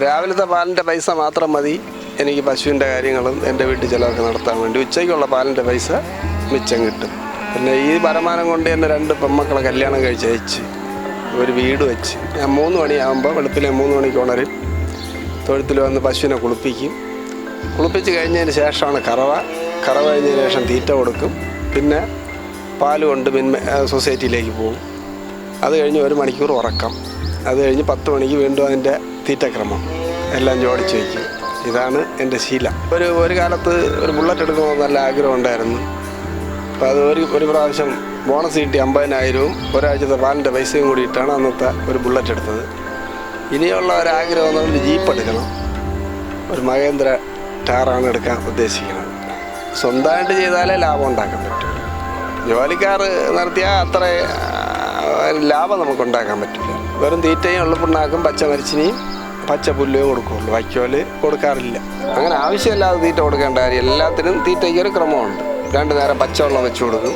രാവിലത്തെ പാലിൻ്റെ പൈസ മാത്രം മതി എനിക്ക് പശുവിൻ്റെ കാര്യങ്ങളും എൻ്റെ വീട്ടിൽ ചിലവൊക്കെ നടത്താൻ വേണ്ടി. ഉച്ചയ്ക്കുള്ള പാലിൻ്റെ പൈസ മിച്ചം കിട്ടും. പിന്നെ ഈ വരുമാനം കൊണ്ട് തന്നെ 2 പെൺമക്കളെ കല്യാണം കഴിച്ച് അയച്ച് ഒരു വീട് വെച്ച് ഞാൻ 3 മണിയാകുമ്പോൾ വെളുപ്പിലെ 3 മണിക്ക് ഉണരും. തൊഴുത്തിൽ വന്ന് പശുവിനെ കുളിപ്പിച്ച് കഴിഞ്ഞതിന് ശേഷമാണ് കറവ കഴിഞ്ഞതിന് ശേഷം തീറ്റ കൊടുക്കും. പിന്നെ പാൽ കൊണ്ട് സൊസൈറ്റിയിലേക്ക് പോകും. അത് കഴിഞ്ഞ് 1 മണിക്കൂർ ഉറക്കം. അത് കഴിഞ്ഞ് 10 മണിക്ക് വീണ്ടും അതിൻ്റെ തീറ്റക്രമം എല്ലാം ജോഡിച്ച് വയ്ക്കും. ഇതാണ് എൻ്റെ ശീലം. ഒരു കാലത്ത് ഒരു ബുള്ളറ്റ് എടുക്കണമെന്ന് നല്ല ആഗ്രഹം ഉണ്ടായിരുന്നു. അപ്പോൾ അത് ഒരു പ്രാവശ്യം ബോണസ് കിട്ടി 50,000-ഉം ഒരാഴ്ചത്തെ പാലിൻ്റെ പൈസയും കൂടിയിട്ടാണ് അന്നത്തെ ഒരു ബുള്ളറ്റ് എടുത്തത്. ഇനിയുള്ള ഒരാഗ്രഹം എന്ന് പറഞ്ഞാൽ ജീപ്പ് എടുക്കണം. ഒരു മഹേന്ദ്ര ടാറാണ് എടുക്കാൻ ഉദ്ദേശിക്കുന്നത്. സ്വന്തമായിട്ട് ചെയ്താലേ ലാഭം ഉണ്ടാക്കാൻ പറ്റും. ജോലിക്കാർ നടത്തിയാൽ അത്ര ലാഭം നമുക്കുണ്ടാക്കാൻ പറ്റില്ല. വെറും തീറ്റയും ഉള്ളപ്പിണ്ണാക്കും പച്ച മരിച്ചിനെയും പച്ച പുല്ലോ കൊടുക്കുള്ളൂ. വൈക്കോല് കൊടുക്കാറില്ല. അങ്ങനെ ആവശ്യമില്ലാതെ തീറ്റ കൊടുക്കേണ്ട കാര്യം. എല്ലാത്തിനും തീറ്റയ്ക്ക് ഒരു ക്രമമുണ്ട്. 2 നേരം പച്ചവെള്ളം വെച്ച് കൊടുക്കും.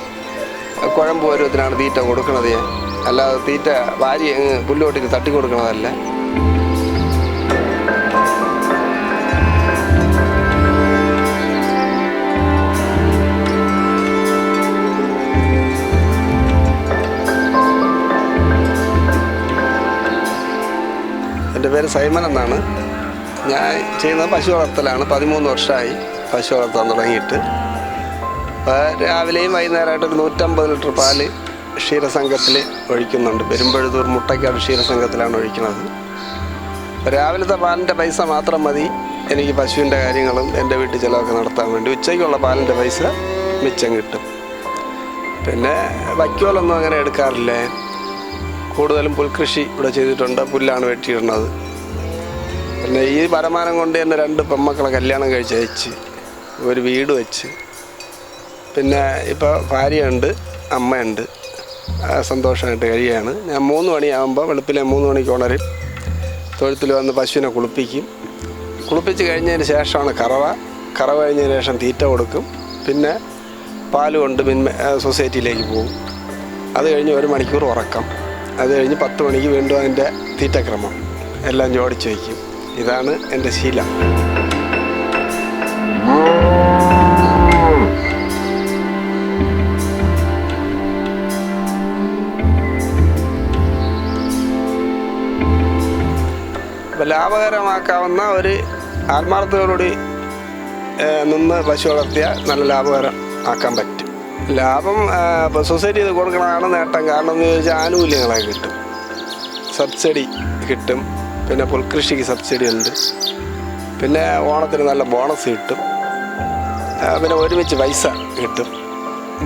കുഴമ്പ് പരുവത്തിനാണ് തീറ്റ കൊടുക്കുന്നത് ഞാൻ. അല്ലാതെ തീറ്റ വാരി പുല്ലോട്ടിക്ക് തട്ടി കൊടുക്കണതല്ല. എൻ്റെ പേര് സൈമൻ എന്നാണ്. ഞാൻ ചെയ്യുന്നത് പശു വളർത്തലാണ്. 13 വർഷമായി പശു വളർത്താൻ തുടങ്ങിയിട്ട്. രാവിലെയും വൈകുന്നേരമായിട്ട് ഒരു 150 ലിറ്റർ പാല് ക്ഷീരസംഘത്തിൽ ഒഴിക്കുന്നുണ്ട്. പെരുമ്പഴുതൂർ മുട്ടയ്ക്കാട് ക്ഷീരസംഘത്തിലാണ് ഒഴിക്കുന്നത്. രാവിലത്തെ പാലിൻ്റെ പൈസ മാത്രം മതി എനിക്ക് പശുവിൻ്റെ കാര്യങ്ങളും എൻ്റെ വീട്ടിൽ ചിലവൊക്കെ നടത്താൻ വേണ്ടി. ഉച്ചയ്ക്കുള്ള പാലിൻ്റെ പൈസ മിച്ചം കിട്ടും. പിന്നെ വൈക്കോലൊന്നും അങ്ങനെ എടുക്കാറില്ല. കൂടുതലും പുൽകൃഷി ഇവിടെ ചെയ്തിട്ടുണ്ട്. പുല്ലാണ് വെട്ടിയിടുന്നത്. പിന്നെ ഈ വരുമാനം കൊണ്ട് തന്നെ 2 പെൺമക്കളെ കല്യാണം കഴിച്ച് അയച്ച് ഒരു വീട് വെച്ച്. പിന്നെ ഇപ്പോൾ ഭാര്യയുണ്ട്, അമ്മയുണ്ട്. സന്തോഷമായിട്ട് കഴിയുകയാണ്. ഞാൻ 3 മണിയാകുമ്പോൾ വെളുപ്പിലെ 3 മണിക്ക് ഉണരും. തൊഴുത്തിൽ വന്ന് പശുവിനെ കുളിപ്പിച്ച് കഴിഞ്ഞതിന് ശേഷമാണ് കറവ കഴിഞ്ഞതിന് ശേഷം തീറ്റ കൊടുക്കും. പിന്നെ പാൽ കൊണ്ട് സൊസൈറ്റിയിലേക്ക് പോകും. അത് കഴിഞ്ഞ് 1 മണിക്കൂർ ഉറക്കം. അത് കഴിഞ്ഞ് 10 മണിക്ക് വീണ്ടും അതിൻ്റെ തീറ്റക്രമം എല്ലാം ജോഡിച്ച് വയ്ക്കും. ഇതാണ് എൻ്റെ ശീലം. അപ്പോൾ ലാഭകരമാക്കാവുന്ന ഒരു ആത്മാർത്ഥതയോടുകൂടി നിന്ന് പശു വളർത്തിയാൽ നല്ല ലാഭകരം ആക്കാൻ പറ്റും. ലാഭം ഇപ്പോൾ സൊസൈറ്റി ചെയ്ത് കൊടുക്കണതാണ് നേട്ടം. കാരണം എന്ന് ചോദിച്ചാൽ ആനുകൂല്യങ്ങളൊക്കെ കിട്ടും, സബ്സിഡി കിട്ടും. പിന്നെ പുൽകൃഷിക്ക് സബ്സിഡി ഉണ്ട്. പിന്നെ ഓണത്തിന് നല്ല ബോണസ് കിട്ടും. പിന്നെ ഒരുമിച്ച് പൈസ കിട്ടും.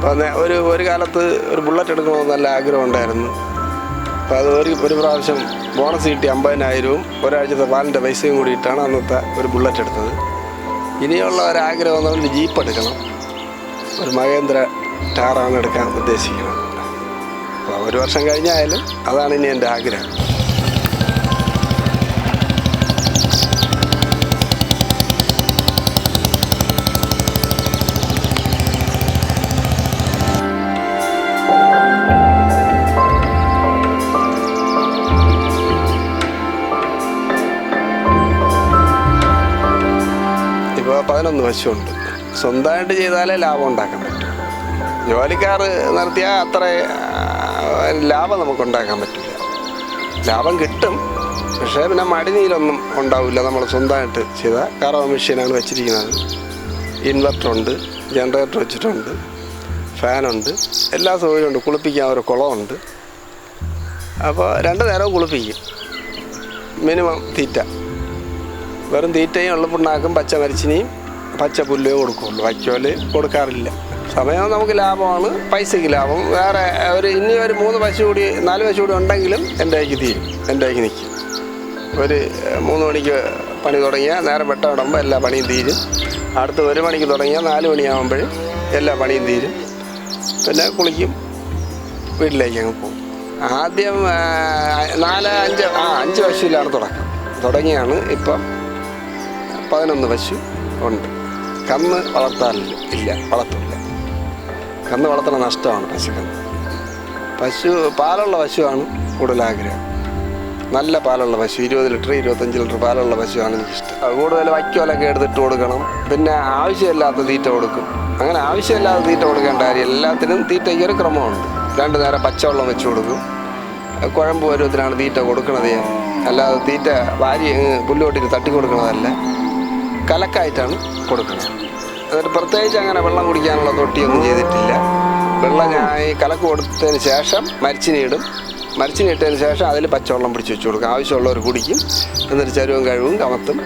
അപ്പോൾ ഒരു കാലത്ത് ഒരു ബുള്ളറ്റ് എടുക്കണമെന്ന് നല്ല ആഗ്രഹം ഉണ്ടായിരുന്നു. അപ്പോൾ അത് ഒരു പ്രാവശ്യം ബോണസ് കിട്ടി 50,000-ഉം ഒരാഴ്ചത്തെ പാലിൻ്റെ പൈസയും കൂടിയിട്ടാണ് അന്നത്തെ ഒരു ബുള്ളറ്റ് എടുത്തത്. ഇനിയുള്ള ഒരാഗ്രഹം എന്ന് പറഞ്ഞാൽ ജീപ്പ് എടുക്കണം. ഒരു മഹേന്ദ്ര ടാറാണ് എടുക്കാൻ ഉദ്ദേശിക്കുന്നത്. അപ്പോൾ 1 വർഷം കഴിഞ്ഞായാലും അതാണ് ഇനി എൻ്റെ ആഗ്രഹം. ഇപ്പോൾ 11 പശുവുണ്ട്. സ്വന്തമായിട്ട് ചെയ്താലേ ലാഭം ഉണ്ടാക്കാൻ പറ്റും. ജോലിക്കാർ നടത്തിയാൽ അത്ര ലാഭം നമുക്കുണ്ടാക്കാൻ പറ്റില്ല. ലാഭം കിട്ടും, പക്ഷേ പിന്നെ മടിനീരൊന്നും ഉണ്ടാവില്ല. നമ്മൾ സ്വന്തമായിട്ട് ചെയ്ത കറവ മെഷീനാണ് വെച്ചിരിക്കുന്നത്. ഇൻവെർട്ടറുണ്ട്, ജനറേറ്റർ വെച്ചിട്ടുണ്ട്, ഫാനുണ്ട്, എല്ലാ സൗകര്യമുണ്ട്. കുളിപ്പിക്കാൻ ഒരു കുളമുണ്ട്. അപ്പോൾ 2 നേരവും കുളിപ്പിക്കും. മിനിമം തീറ്റ, വെറും തീറ്റയും ഉള്ളപ്പിണ്ണാക്കും പച്ച മരിച്ചിനെയും പച്ച പുല്ലോ കൊടുക്കുള്ളൂ. വൈക്കോല് കൊടുക്കാറില്ല. സമയം നമുക്ക് ലാഭമാണ്, പൈസയ്ക്ക് ലാഭം. വേറെ ഇനി ഒരു 3 പശു കൂടി 4 പശു കൂടി ഉണ്ടെങ്കിലും എൻ്റെ കൈക്ക് തീരും, എൻ്റെ കൈക്ക് നിൽക്കും. ഒരു 3 മണിക്ക് പണി തുടങ്ങിയാൽ നേരം വെട്ടം ഇടുമ്പോൾ എല്ലാ പണിയും തീരും. അടുത്ത് 1 മണിക്ക് തുടങ്ങിയാൽ 4 മണിയാകുമ്പോഴും എല്ലാ പണിയും തീരും. പിന്നെ കുളിക്കും, വീട്ടിലേക്ക് അങ്ങ് പോകും. ആദ്യം 5 പശുവിലാണ് തുടങ്ങിയാണ്. ഇപ്പം 11 പശു ഉണ്ട്. കന്ന് വളർത്താറില്ല, വളർത്തില്ല. കന്ന് വളർത്തുന്ന നഷ്ടമാണ് പശുക്കന്ന്. പാലുള്ള പശുവാണ് കൂടുതൽ ആഗ്രഹം. നല്ല പാലുള്ള പശു 20 ലിറ്റർ 25 ലിറ്റർ പാലുള്ള പശുവാണ് എനിക്കിഷ്ടം. അത് കൂടുതൽ വൈക്കോലൊക്കെ എടുത്തിട്ട് കൊടുക്കണം. പിന്നെ ആവശ്യമില്ലാത്ത തീറ്റ കൊടുക്കും. അങ്ങനെ ആവശ്യമില്ലാത്ത തീറ്റ കൊടുക്കേണ്ട കാര്യം, എല്ലാത്തിനും തീറ്റയ്ക്ക് ഒരു ക്രമമുണ്ട്. 2 നേരം പച്ചവെള്ളം വെച്ച് കൊടുക്കും. കുഴമ്പ് പരുവത്തിനാണ് തീറ്റ കൊടുക്കണത് ഞാൻ. അല്ലാതെ തീറ്റ വാരി പുല്ലുകൊട്ടിട്ട് തട്ടി കൊടുക്കണതല്ല, കലക്കായിട്ടാണ് കൊടുക്കുന്നത്. എന്നിട്ട് പ്രത്യേകിച്ച് അങ്ങനെ വെള്ളം കുടിക്കാനുള്ള തൊട്ടിയൊന്നും ചെയ്തിട്ടില്ല. വെള്ളം ഞാൻ ഈ കലക്ക് കൊടുത്തതിന് ശേഷം മരിച്ചിനി ഇടും. മരിച്ചിനി ഇട്ടതിന് ശേഷം അതിൽ പച്ചവെള്ളം പിടിച്ച് വെച്ച് കൊടുക്കും. ആവശ്യമുള്ളവർ കുടിക്കും. എന്നിട്ട് ചരുവും കഴിവും കമത്തും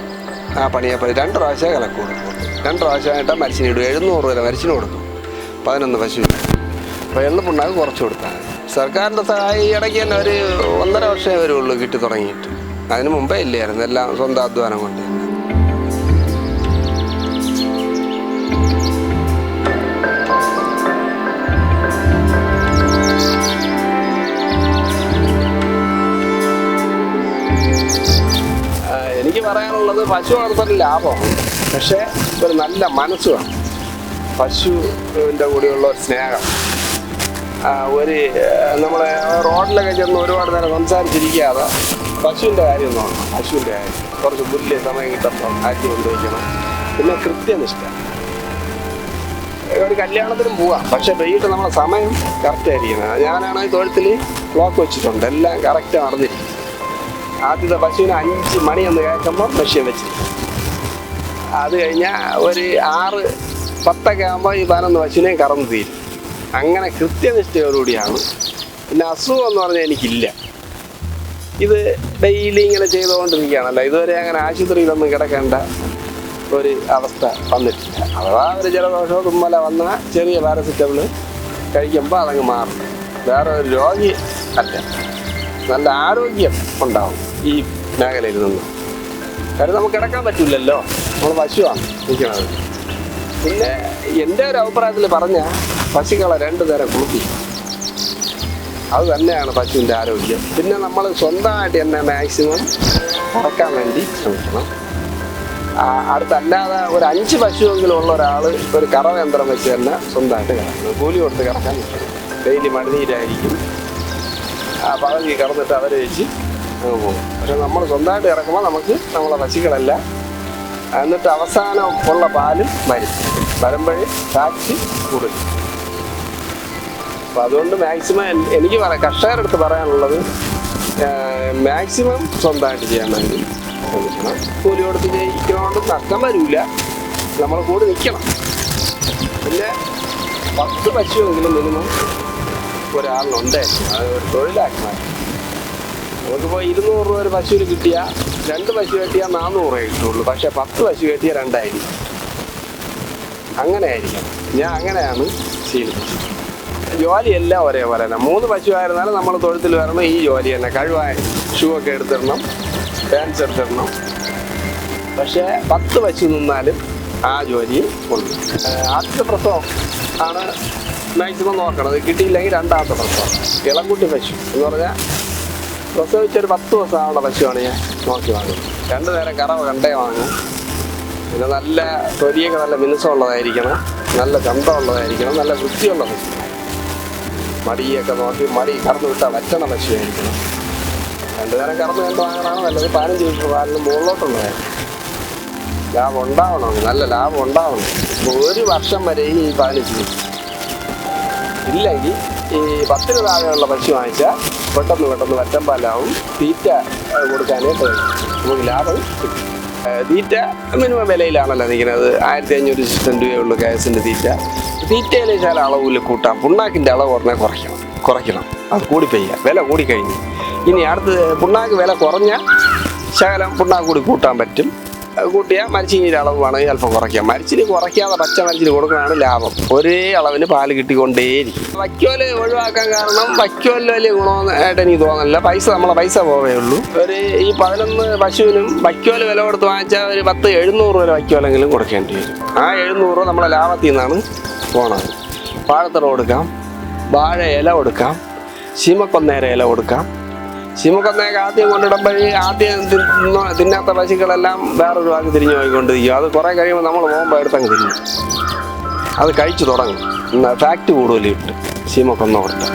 ആ പണിയെപ്പണി 2 പ്രാവശ്യം കലക്ക് കൊടുക്കും. 2 പ്രാവശ്യമായിട്ട് മരിച്ചിനി ഇടും. 700 രൂപ മരിച്ചിന് കൊടുക്കും. 11 പശു. അപ്പോൾ എള്ളുപുണ്ണാക്ക് കുറച്ച് കൊടുത്താൽ മതി. സർക്കാരിൻ്റെ സഹായം ഈ ഇടയ്ക്ക് തന്നെ ഒരു 1.5 വർഷമേ വരുള്ളൂ കിട്ടി തുടങ്ങിയിട്ട്. അതിന് മുമ്പേ ഇല്ലായിരുന്നു. എല്ലാം സ്വന്തം അധ്വാനം കൊണ്ട്. എനിക്ക് പറയാനുള്ളത്, പശു വളർത്തൽ ലാഭമാണ്, പക്ഷേ ഒരു നല്ല മനസ്സ് വേണം. പശുവിൻ്റെ കൂടെയുള്ള ഒരു സ്നേഹം. ഒരു നമ്മളെ റോഡിലൊക്കെ ചെന്ന് ഒരുപാട് നേരം സംസാരിച്ചിരിക്കാതെ പശുവിൻ്റെ കാര്യം നോക്കണം. പശുവിൻ്റെ കാര്യം കുറച്ച് പുല്ല് സമയം കിട്ടുമ്പോൾ ആറ്റി കൊണ്ടുവയ്ക്കണം. പിന്നെ കൃത്യനിഷ്ഠ. ഒരു കല്യാണത്തിനും പോവാം, പക്ഷേ വൈകിട്ട് നമ്മളെ സമയം കറക്റ്റ് ആയിരിക്കണം. ഞാനാണെങ്കിൽ തൊഴുത്തിൽ ക്ലോക്ക് വെച്ചിട്ടുണ്ട്. എല്ലാം കറക്റ്റ് നടന്നിരിക്കും. ആദ്യത്തെ പശുവിന് 5 മണി എന്ന് കേൾക്കുമ്പോൾ മെഷീൻ വെച്ചിരിക്കും. അത് കഴിഞ്ഞാൽ ഒരു 6-10 ആകുമ്പോൾ ഈ 11 പശുവിനെയും കറന്ന് തീരും. അങ്ങനെ കൃത്യനിഷ്ഠയോടുകൂടിയാണ്. പിന്നെ അസുഖം എന്ന് പറഞ്ഞാൽ എനിക്കില്ല. ഇത് ഡെയിലി ഇങ്ങനെ ചെയ്തുകൊണ്ടിരിക്കുകയാണല്ലോ. ഇതുവരെ അങ്ങനെ ആശുപത്രിയിലൊന്നും കിടക്കേണ്ട ഒരു അവസ്ഥ വന്നിട്ടില്ല. അഥവാ ഒരു ജലദോഷമോ തുമ്മല വന്ന ചെറിയ പാരസിറ്റമോൾ കഴിക്കുമ്പോൾ അതങ്ങ് മാറും. വേറെ ഒരു രോഗി അല്ല. നല്ല ആരോഗ്യം ഉണ്ടാവും ഈ മേഖലയിൽ നിന്ന്. കാര്യം നമുക്ക് കിടക്കാൻ പറ്റില്ലല്ലോ, നമ്മൾ പശുവാണ് നിൽക്കുന്നത്. പിന്നെ എൻ്റെ ഒരു അഭിപ്രായത്തിൽ പറഞ്ഞാൽ പശുക്കളെ 2 നേരം കുളിപ്പിക്കും. അത് തന്നെയാണ് പശുവിൻ്റെ ആരോഗ്യം. പിന്നെ നമ്മൾ സ്വന്തമായിട്ട് തന്നെ മാക്സിമം കറക്കാൻ വേണ്ടി ശ്രമിക്കണം. അടുത്തല്ലാതെ ഒരു 5 പശുവെങ്കിലും ഉള്ള ഒരാൾ ഒരു കറവയന്ത്രം വെച്ച് തന്നെ സ്വന്തമായിട്ട് കറക്കണം. കൂലി കൊടുത്ത് കറക്കാൻ പറ്റും. ഡെയിലി മടിനീരായിരിക്കും. പകുതി കറന്നിട്ട് അവരെ വെച്ച് പോകും. പക്ഷെ നമ്മൾ സ്വന്തമായിട്ട് ഇറക്കുമ്പോൾ നമുക്ക് നമ്മളെ പശുക്കളെല്ലാം, എന്നിട്ട് അവസാനം ഉള്ള പാലും വരുമ്പോഴേ ടാക്സ് കൂടുതൽ. അപ്പോൾ അതുകൊണ്ട് മാക്സിമം എനിക്ക് കർഷകരുടെ അടുത്ത് പറയാനുള്ളത്, മാക്സിമം സ്വന്തമായിട്ട് ചെയ്യാൻ വേണ്ടി ശ്രമിക്കണം. കൂലി കൊടുത്ത് ജയിക്കുന്നതുകൊണ്ട് നഷ്ടം വരില്ല, നമ്മൾ കൂടി നിൽക്കണം. പിന്നെ 10 പശുവെങ്കിലും മിനിമം ഒരാളിനുണ്ട്. അത് ഒരു തൊഴിലാക്കി മാറ്റി. നമുക്കിപ്പോൾ 200 രൂപ ഒരു പശുവിന് കിട്ടിയാൽ 2 പശു കെട്ടിയാൽ 400 രൂപ കിട്ടുള്ളൂ. പക്ഷേ 10 പശു കെട്ടിയാൽ 2,000. അങ്ങനെ ആയിരിക്കണം. ഞാൻ അങ്ങനെയാണ് ശീലിപ്പിച്ചത്. ജോലിയെല്ലാം ഒരേപോലെ തന്നെ. 3 പശു ആയിരുന്നാലും നമ്മൾ തൊഴുത്തിൽ വരണം. ഈ ജോലി തന്നെ കഴിവാൻ ഷൂ ഒക്കെ എടുത്തിടണം, പാൻസ് എടുത്തിടണം. പക്ഷേ 10 പശു നിന്നാലും ആ ജോലി ഉണ്ട്. ആദ്യത്തെ പ്രസവം ആണ് മാക്സിമം നോക്കണത്. കിട്ടിയില്ലെങ്കിൽ 2ാമത്തെ പ്രസവം. ഇളംകുട്ടി പശു എന്ന് പറഞ്ഞാൽ പ്രസവിച്ചൊരു 10 ദിവസമാവുള്ള പശുവാണ് ഞാൻ നോക്കി വാങ്ങുന്നത്. 2 നേരം കറവ കണ്ടേ വാങ്ങും. പിന്നെ നല്ല തൊലിയൊക്കെ നല്ല മിനുസമുള്ളതായിരിക്കണം, നല്ല ചന്തമുള്ളതായിരിക്കണം, നല്ല വൃത്തിയുള്ള പശു. മടിയൊക്കെ നോക്കി മടി കറന്നു വിട്ടാൽ വറ്റണ പശുവായിരിക്കണം. 2 നേരം കറന്ന് കണ്ട് വാങ്ങാനാണ് നല്ലത്. 15 ലിറ്റർ പാലിന് മുകളിലോട്ടുള്ളതായിരുന്നു. ലാഭം ഉണ്ടാവണം, നല്ല ലാഭം ഉണ്ടാവണം. 1 വർഷം വരെ ഈ 15 ലിറ്റർ. ഇല്ലെങ്കിൽ ഈ 10 താഴെയുള്ള പശു വാങ്ങിച്ചാൽ പെട്ടെന്ന് വറ്റമ്പാലാവും. തീറ്റ കൊടുക്കാനായിട്ട് നമുക്ക് ലാഭം കിട്ടും. തീറ്റ മിനിമം വിലയിലാണല്ലോ നിൽക്കുന്നത്. 1500 സിസ്റ്റം രൂപയുള്ളൂ ഗ്യാസിൻ്റെ തീറ്റ. തീറ്റയിൽ ചില അളവിൽ കൂട്ടാം. പുണ്ണാക്കിൻ്റെ അളവ് പറഞ്ഞാൽ കുറയ്ക്കണം. അത് കൂടിപ്പോയ്യ, വില കൂടിക്കഴിഞ്ഞു. ഇനി അടുത്ത് പുണ്ണാക്ക് വില കുറഞ്ഞാൽ ശകലം പുണ്ണാക്ക് കൂടി കൂട്ടാൻ പറ്റും. കൂട്ടിയാൽ മരിച്ചിനിയുടെ അളവ് വേണമെങ്കിൽ അല്പം കുറയ്ക്കാം. മരിച്ചിനി കുറയ്ക്കാതെ പച്ച മരിച്ചിനി കൊടുക്കുന്നതാണ് ലാഭം. ഒരേ അളവിന് പാല് കിട്ടിക്കൊണ്ടേയിരിക്കും. വൈക്കോല് ഒഴിവാക്കാൻ കാരണം വൈക്കോലിന് വലിയ ഗുണമായിട്ട് എനിക്ക് തോന്നുന്നില്ല. നമ്മളെ പൈസ പോവേ ഉള്ളൂ. ഈ 11 പശുവിനും വൈക്കോല് വില കൊടുത്ത് വാങ്ങിച്ചാൽ ഒരു 700 രൂപ വൈക്കോലെങ്കിലും കൊടുക്കേണ്ടി വരും. ആ 700 രൂപ നമ്മളെ ലാഭത്തിൽ നിന്നാണ് പോണത്. വാഴത്തറ കൊടുക്കാം, വാഴ ഇല കൊടുക്കാം, ശീമക്കൊന്നേര ഇല കൊടുക്കാം. ശീമക്കൊന്നയൊക്കെ ആദ്യം കൊണ്ടിടുമ്പോൾ ആദ്യം തിന്നാത്ത പശുക്കളെല്ലാം വേറൊരു ഭാഗത്ത് തിരിഞ്ഞു പോയിക്കൊണ്ടിരിക്കും. അത് കുറേ കഴിയുമ്പോൾ നമ്മൾ പോകുമ്പോൾ എടുത്തങ്ങ് തിരിഞ്ഞു അത് കഴിച്ചു തുടങ്ങും. ഫാക്റ്റ് കൂടുതൽ കിട്ടും ശീമക്കൊന്ന കൊടുത്ത്.